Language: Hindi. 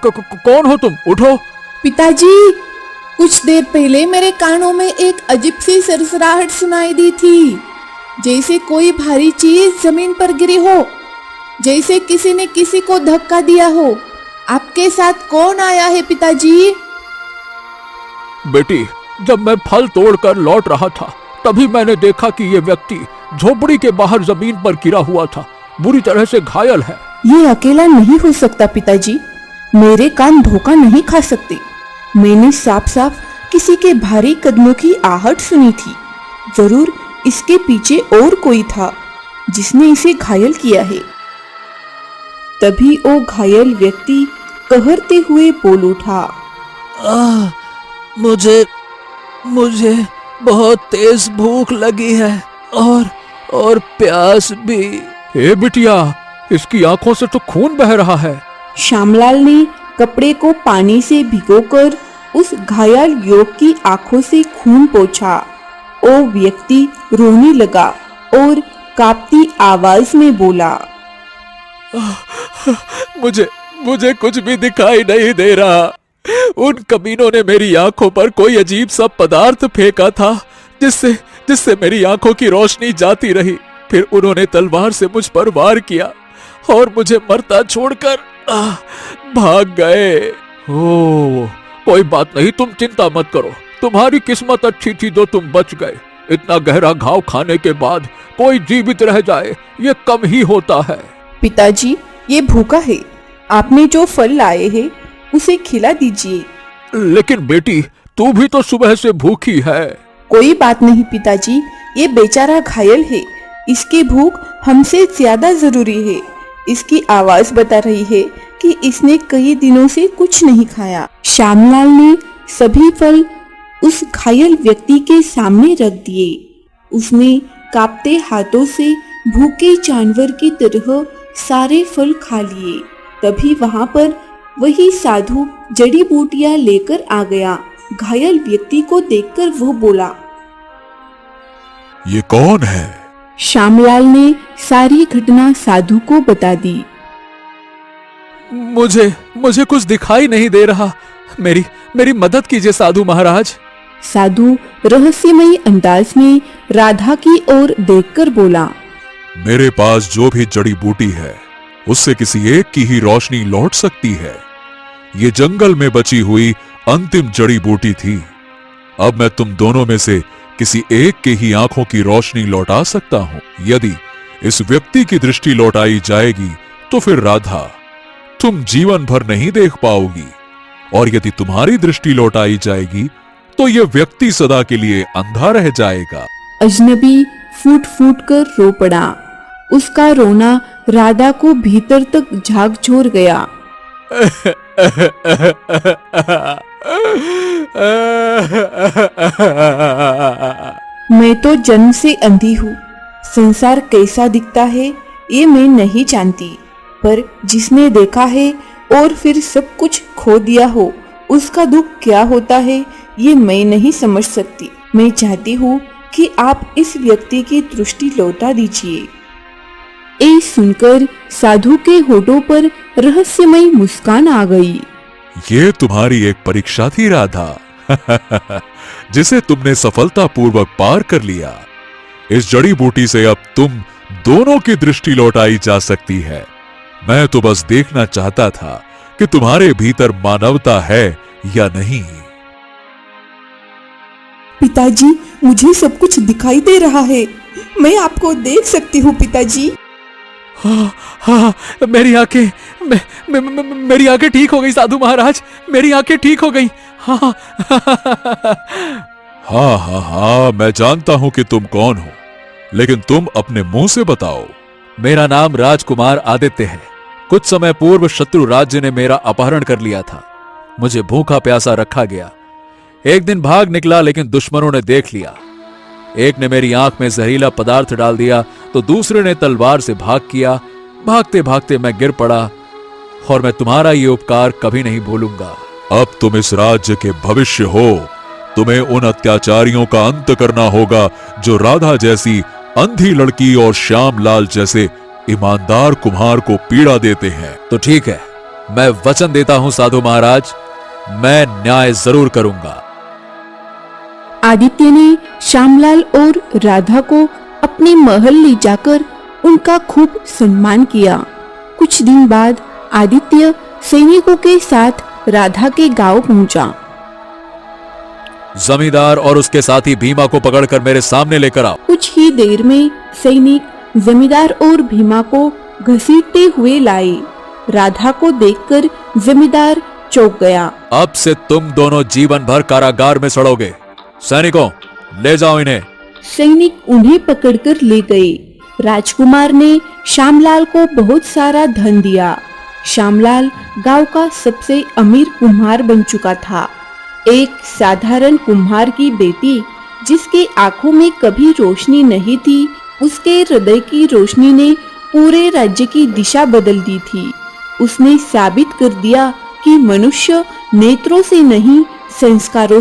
कौन हो तुम? उठो। पिताजी, कुछ देर पहले मेरे कानों में एक अजीब सी सरसराहट सुनाई दी थी, जैसे कोई भारी चीज जमीन पर गिरी हो, जैसे किसी ने किसी को धक्का दिया हो। आपके साथ कौन आया है पिताजी? बेटी, जब मैं फल तोड़कर लौट रहा था तभी मैंने देखा कि ये व्यक्ति झोपड़ी के बाहर जमीन पर गिरा हुआ था, बुरी तरह से घायल है। ये अकेला नहीं हो सकता पिताजी, मेरे कान धोखा नहीं खा सकते। मैंने साफ साफ किसी के भारी कदमों की आहट सुनी थी। जरूर इसके पीछे और कोई था जिसने इसे घायल किया है। तभी वो घायल व्यक्ति कहरते हुए बोल उठा, मुझे बहुत तेज भूख लगी है और प्यास भी। हे बिटिया, इसकी आंखों से तो खून बह रहा है। श्यामलाल ने कपड़े को पानी से भिगोकर उस घायल युवक की आंखों से खून पोंछा। वो व्यक्ति रोने लगा और कांपती आवाज में बोला, मुझे कुछ भी दिखाई नहीं दे रहा। उन कमीनों ने मेरी आंखों पर कोई अजीब सा पदार्थ फेंका था जिससे मेरी आंखों की रोशनी जाती रही। फिर उन्होंने तलवार से मुझ पर वार किया और मुझे मरता छोड़कर भाग गए। ओ, कोई बात नहीं, तुम चिंता मत करो। तुम्हारी किस्मत अच्छी थी जो तुम बच गए। इतना गहरा घाव खाने के बाद कोई जीवित रह जाए, ये कम ही होता है। पिताजी, ये भूखा है, आपने जो फल लाए हैं उसे खिला दीजिए। लेकिन बेटी, तू भी तो सुबह से भूखी है। कोई बात नहीं पिताजी, ये बेचारा घायल है, इसकी भूख हमसे ज्यादा जरूरी है। इसकी आवाज बता रही है कि इसने कई दिनों से कुछ नहीं खाया। श्यामलाल ने सभी फल उस घायल व्यक्ति के सामने रख दिए। उसने कांपते हाथों से भूखे जानवर की तरह सारे फल खा लिए। तभी वहां पर वही साधु जड़ी बूटियां लेकर आ गया। घायल व्यक्ति को देखकर वो बोला, ये कौन है? श्यामलाल ने सारी घटना साधु को बता दी। मुझे कुछ दिखाई नहीं दे रहा। मेरी मदद कीजिए साधु महाराज। साधु रहस्यमयी अंदाज में राधा की ओर देखकर बोला, मेरे पास जो भी जड़ी बूटी है उससे किसी एक की ही रोशनी लौट सकती है। ये जंगल में बची हुई अंतिम जड़ी बूटी थी। अब मैं तुम दोनों में से किसी एक के ही आंखों की रोशनी लौटा सकता हूं। यदि इस व्यक्ति की दृष्टि लौटाई जाएगी तो फिर राधा तुम जीवन भर नहीं देख पाओगी, और यदि तुम्हारी दृष्टि लौटाई जाएगी तो यह व्यक्ति सदा के लिए अंधा रह जाएगा। अजनबी फूट फूट कर रो पड़ा। उसका रोना राधा को भीतर तक झकझोर गया। मैं तो जन्म से अंधी हूँ। संसार कैसा दिखता है ये मैं नहीं जानती, पर जिसने देखा है और फिर सब कुछ खो दिया हो उसका दुख क्या होता है ये मैं नहीं समझ सकती। मैं चाहती हूँ कि आप इस व्यक्ति की दृष्टि लौटा दीजिए। ये सुनकर साधु के होठों पर रहस्यमयी मुस्कान आ गई। ये तुम्हारी एक परीक्षा थी राधा, जिसे तुमने सफलतापूर्वक पार कर लिया। इस जड़ी बूटी से अब तुम दोनों की दृष्टि लौटाई जा सकती है। मैं तो बस देखना चाहता था कि तुम्हारे भीतर मानवता है या नहीं। पिताजी, मुझे सब कुछ दिखाई दे रहा है। मैं आपको देख सकती हूँ पिताजी। हाँ, मेरी आंखें ठीक हो गई साधु महाराज, मेरी आंखें ठीक हो गई। हाँ हाँ, मैं जानता हूं कि तुम कौन हो, लेकिन तुम अपने मुंह से बताओ। मेरा नाम राजकुमार आदित्य है। कुछ समय पूर्व शत्रु राज्य ने मेरा अपहरण कर लिया था। मुझे भूखा प्यासा रखा गया। एक दिन भाग निकला, लेकिन दुश्मनों ने देख लिया। एक ने मेरी आंख में जहरीला पदार्थ डाल दिया तो दूसरे ने तलवार से भाग किया। भागते भागते मैं गिर पड़ा, और मैं तुम्हारा ये उपकार कभी नहीं भूलूंगा। अब तुम इस राज्य के भविष्य हो। तुम्हें उन अत्याचारियों का अंत करना होगा जो राधा जैसी अंधी लड़की और श्यामलाल जैसे ईमानदार कुम्हार को पीड़ा देते हैं। तो ठीक है, मैं वचन देता हूं साधु महाराज, मैं न्याय जरूर करूंगा। आदित्य ने श्यामलाल और राधा को अपने महल ले जाकर उनका खूब सम्मान किया। कुछ दिन बाद आदित्य सैनिकों के साथ राधा के गांव पहुंचा। जमींदार और उसके साथी भीमा को पकड़कर मेरे सामने लेकर आओ। कुछ ही देर में सैनिक जमींदार और भीमा को घसीटते हुए लाए। राधा को देखकर जमींदार चौंक गया। अब से तुम दोनों जीवन भर कारागार में सड़ोगे। सैनिकों, ले जाओ इन्हें। सैनिक उन्हें पकड़कर ले गए। राजकुमार ने श्यामलाल को बहुत सारा धन दिया। श्यामलाल गांव का सबसे अमीर कुम्हार बन चुका था। एक साधारण कुम्हार की बेटी, जिसके आंखों में कभी रोशनी नहीं थी, उसके हृदय की रोशनी ने पूरे राज्य की दिशा बदल दी थी। उसने साबित कर दिया कि मनुष्य नेत्रों से नहीं, संस्कारों